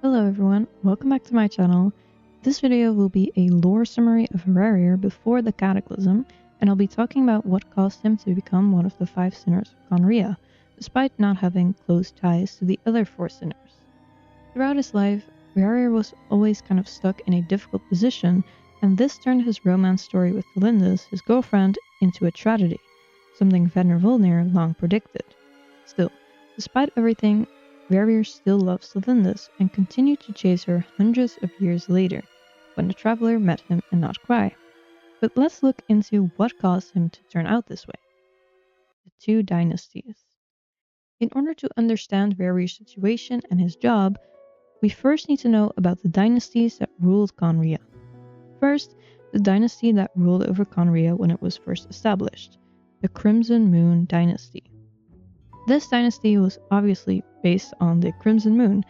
Hello everyone, welcome back to my channel. This video will be a lore summary of Rerir before the Cataclysm, and I'll be talking about what caused him to become one of the 5 sinners of Conria, despite not having close ties to the other 4 sinners. Throughout his life, Rerir was always kind of stuck in a difficult position, and this turned his romance story with Tholindis, his girlfriend, into a tragedy, something Vedrfolnir long predicted. Still, despite everything, Rerir still loves Tholindis and continued to chase her hundreds of years later, when the traveler met him in Notquai. But let's look into what caused him to turn out this way. The 2 dynasties. In order to understand Rerir's situation and his job, we first need to know about the dynasties that ruled Conria. First, the dynasty that ruled over Conria when it was first established, the Crimson Moon Dynasty. This dynasty was obviously based on the Crimson Moon,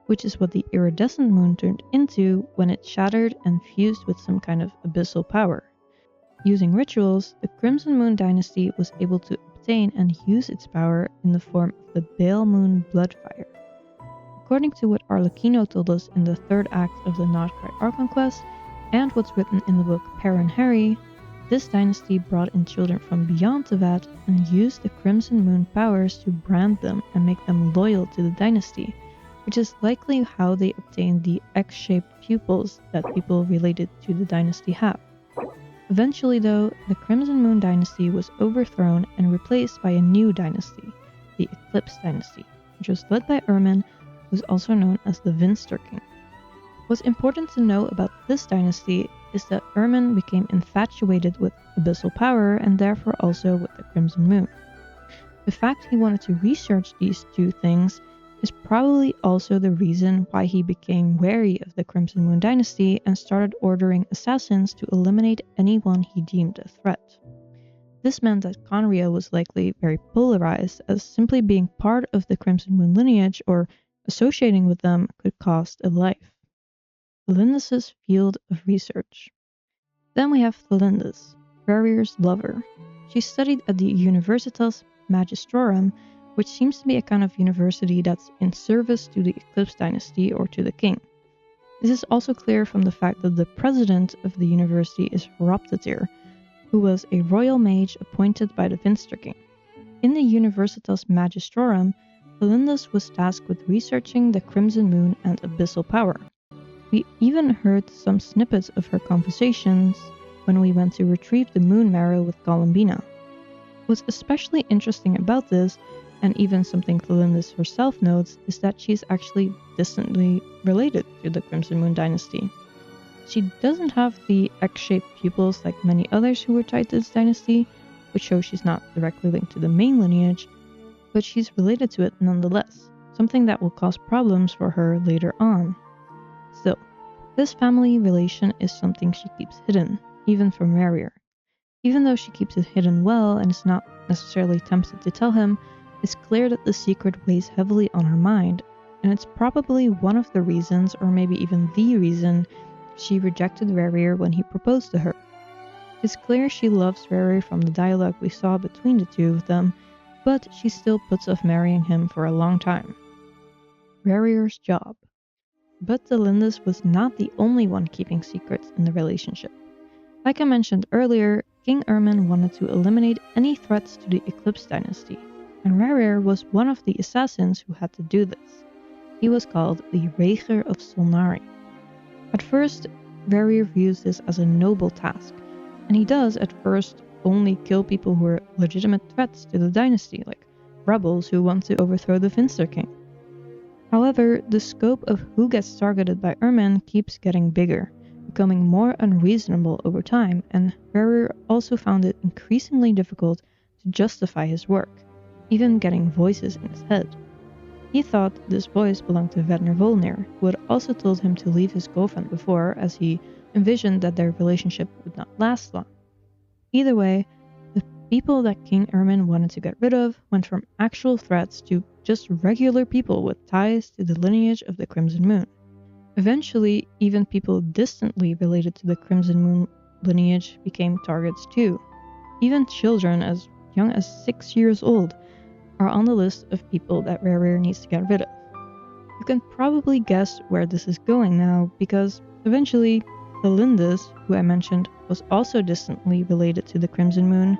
which is what the iridescent moon turned into when it shattered and fused with some kind of abyssal power. Using rituals, the Crimson Moon Dynasty was able to obtain and use its power in the form of the Pale Moon Bloodfire. According to what Arlecchino told us in the 3rd act of the Notquai Archon quest, and what's written in the book Per and Harry, this dynasty brought in children from beyond Tevat and used the Crimson Moon powers to brand them and make them loyal to the dynasty, which is likely how they obtained the X-shaped pupils that people related to the dynasty have. Eventually though, the Crimson Moon Dynasty was overthrown and replaced by a new dynasty, the Eclipse Dynasty, which was led by Ermin, who is also known as the Vinster King. What's important to know about this dynasty is that Ermin became infatuated with abyssal power and therefore also with the Crimson Moon. The fact he wanted to research these 2 things is probably also the reason why he became wary of the Crimson Moon Dynasty and started ordering assassins to eliminate anyone he deemed a threat. This meant that Conria was likely very polarized, as simply being part of the Crimson Moon lineage or associating with them could cost a life. Tholindis' field of research. Then we have Tholindis, Rerir's lover. She studied at the Universitas Magistrorum, which seems to be a kind of university that's in service to the Eclipse Dynasty or to the king. This is also clear from the fact that the president of the university is Roptatir, who was a royal mage appointed by the Vinster King. In the Universitas Magistrorum, Tholindis was tasked with researching the Crimson Moon and abyssal power. We even heard some snippets of her conversations when we went to retrieve the moon marrow with Columbina. What's especially interesting about this, and even something Tholindis herself notes, is that she's actually distantly related to the Crimson Moon Dynasty. She doesn't have the X-shaped pupils like many others who were tied to this dynasty, which shows she's not directly linked to the main lineage, but she's related to it nonetheless, something that will cause problems for her later on. Still, this family relation is something she keeps hidden, even from Rerir. Even though she keeps it hidden well and is not necessarily tempted to tell him, it's clear that the secret weighs heavily on her mind, and it's probably one of the reasons, or maybe even the reason, she rejected Rerir when he proposed to her. It's clear she loves Rerir from the dialogue we saw between the 2 of them, but she still puts off marrying him for a long time. Rerir's job. But Tholindis was not the only one keeping secrets in the relationship. Like I mentioned earlier, King Ermin wanted to eliminate any threats to the Eclipse Dynasty, and Rerir was one of the assassins who had to do this. He was called the Rerir of Solnari. At first, Rerir views this as a noble task, and he does at first only kill people who are legitimate threats to the dynasty, like rebels who want to overthrow the Vinster King. However, the scope of who gets targeted by Ermin keeps getting bigger, becoming more unreasonable over time, and Rerir also found it increasingly difficult to justify his work, even getting voices in his head. He thought this voice belonged to Vedrfolnir, who had also told him to leave his girlfriend before, as he envisioned that their relationship would not last long. Either way, the people that King Ermin wanted to get rid of went from actual threats to just regular people with ties to the lineage of the Crimson Moon. Eventually, even people distantly related to the Crimson Moon lineage became targets too. Even children as young as 6 years old are on the list of people that Rerir needs to get rid of. You can probably guess where this is going now, because eventually Tholindis, who I mentioned was also distantly related to the Crimson Moon,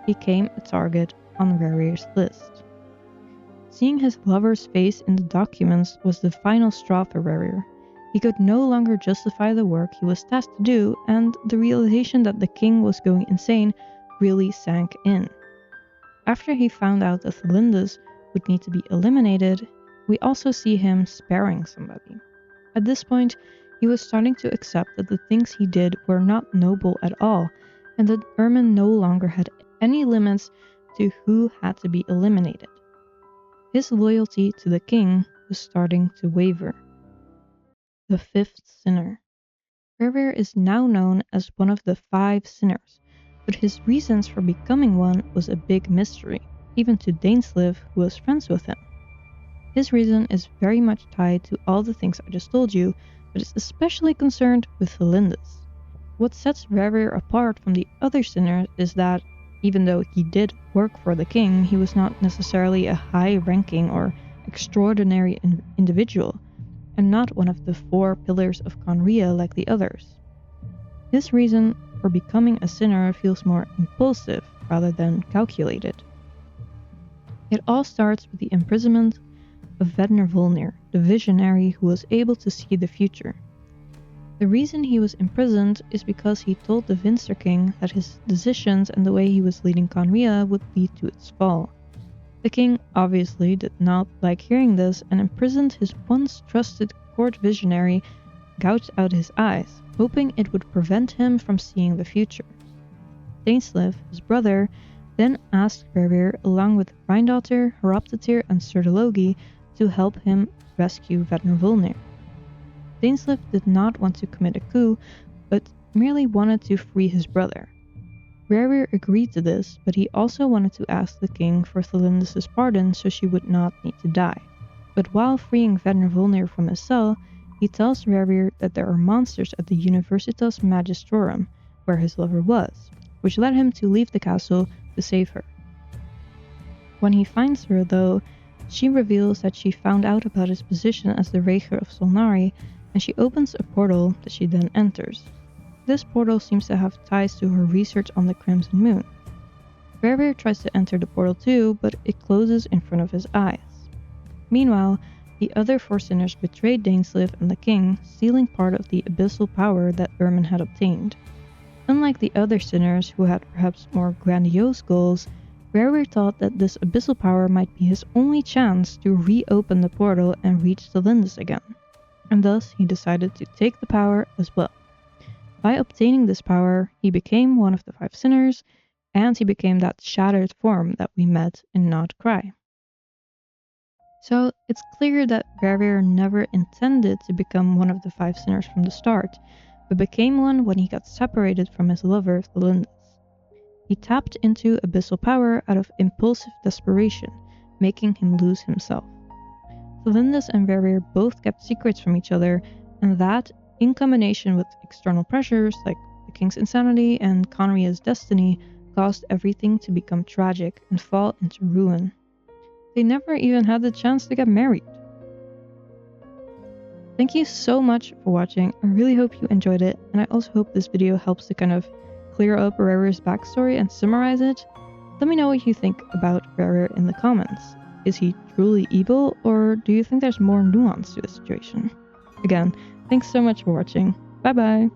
became a target on Rerir's list. Seeing his lover's face in the documents was the final straw for Rerir. He could no longer justify the work he was tasked to do, and the realization that the king was going insane really sank in. After he found out that Tholindis would need to be eliminated, we also see him sparing somebody. At this point, he was starting to accept that the things he did were not noble at all, and that Ermin no longer had any limits to who had to be eliminated. His loyalty to the king was starting to waver. The fifth sinner. Rerir is now known as one of the 5 sinners, but his reasons for becoming one was a big mystery, even to Dainsleif, who was friends with him. His reason is very much tied to all the things I just told you, but is especially concerned with Tholindis. What sets Rerir apart from the other sinners is that, even though he did work for the king, he was not necessarily a high-ranking or extraordinary individual, and not one of the 4 pillars of Conria like the others. His reason for becoming a sinner feels more impulsive rather than calculated. It all starts with the imprisonment of Vedrfolnir, the visionary who was able to see the future. The reason he was imprisoned is because he told the Vinster King that his decisions and the way he was leading Conria would lead to its fall. The king obviously did not like hearing this and imprisoned his once trusted court visionary, gouged out his eyes, hoping it would prevent him from seeing the future. Dainsleif, his brother, then asked Rerir, along with Rheindotter, Horoptatyr, and Surdologi, to help him rescue Vedrfolnir. Dainsleif did not want to commit a coup, but merely wanted to free his brother. Rerir agreed to this, but he also wanted to ask the king for Tholindis' pardon so she would not need to die. But while freeing Vedrfolnir from his cell, he tells Rerir that there are monsters at the Universitas Magistrorum, where his lover was, which led him to leave the castle to save her. When he finds her, though, she reveals that she found out about his position as the Rerir of Solnari, and she opens a portal that she then enters. This portal seems to have ties to her research on the Crimson Moon. Rerir tries to enter the portal too, but it closes in front of his eyes. Meanwhile, the other 4 sinners betrayed Dainsleif and the king, stealing part of the abyssal power that Ermin had obtained. Unlike the other sinners, who had perhaps more grandiose goals, Rerir thought that this abyssal power might be his only chance to reopen the portal and reach Tholindis again, and thus he decided to take the power as well. By obtaining this power, he became one of the 5 sinners, and he became that shattered form that we met in Not Cry. So it's clear that Rerir never intended to become one of the 5 sinners from the start, but became one when he got separated from his lover Tholindis. He tapped into abyssal power out of impulsive desperation, making him lose himself. Tholindis and Rerir both kept secrets from each other, and that, in combination with external pressures like the king's insanity and Conria's destiny, caused everything to become tragic and fall into ruin. They never even had the chance to get married. Thank you so much for watching. I really hope you enjoyed it, and I also hope this video helps to kind of clear up Rerir's backstory and summarize it. Let me know what you think about Rerir in the comments. Is he truly evil, or do you think there's more nuance to the situation? Again, thanks so much for watching. Bye bye!